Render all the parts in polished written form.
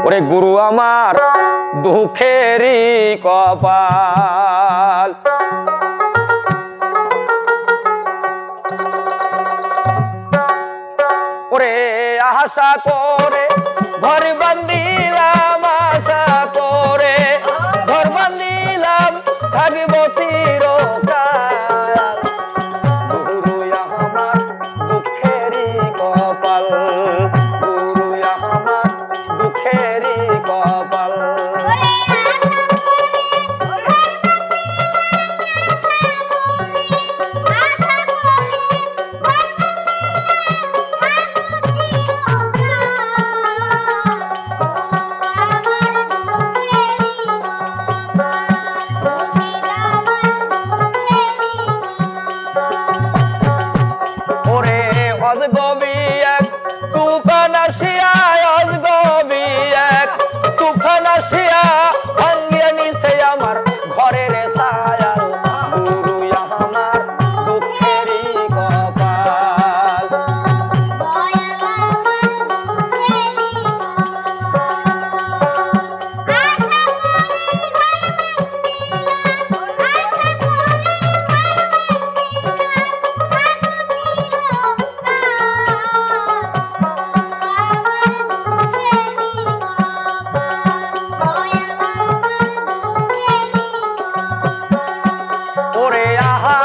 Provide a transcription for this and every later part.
ওরে গুরু আমার দুঃখেরই কপাল ওরে আশা করে ঘর বান্ধিলাম আশা করে ঘর বান্ধিলাম থাকব চিরকাল গুরু আমার দুঃখেরই কপাল গুরু আমার দুঃখেরই কপাল অজগবি এক তুফান আসিয়া অজগবি এক তুফান আসিয়া ভাঙিয়া নিছে আমার ঘরের ছায়াল গুরু আমার দুঃখেরই কপাল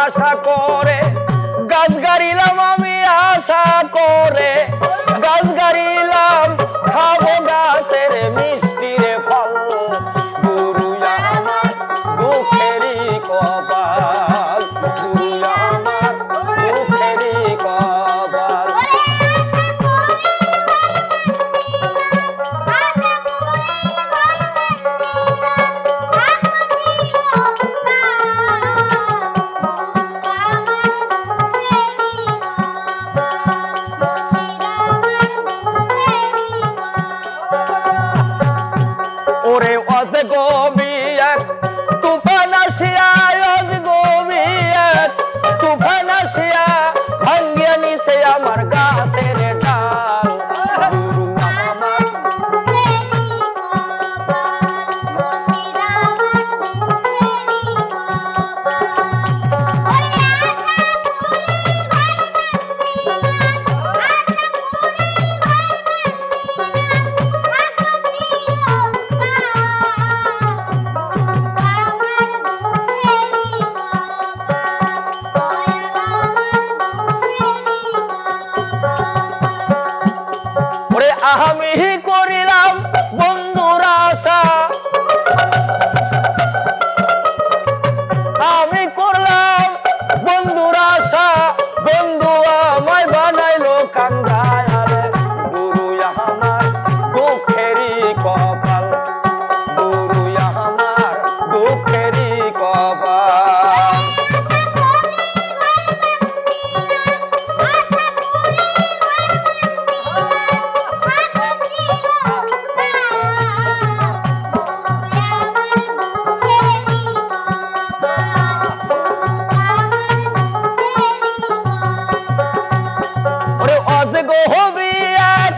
আশা করে গাছ গাড়িলাম আমি আশা করে গাছ গাড়িলাম খাবো গাছের মিষ্টির ফল গুরু আমার দুঃখেরই কপাল গুরু আমার দুঃখেরই কপাল ওরে অজগবি এক তুফান আসিয়া অজগবি এক তুফান আসিয়া ভাঙিয়া নিছে আমার গাছের ডাল গুরু আমার আমি করিলাম বন্ধুর আশা আমি করলাম বন্ধুর আশা বন্ধু আমায় বানাইলো কাঙ্গাল গুরু আমার দুঃখেরই কপাল গুরু আমার দুঃখেরই কপাল অজগবি এক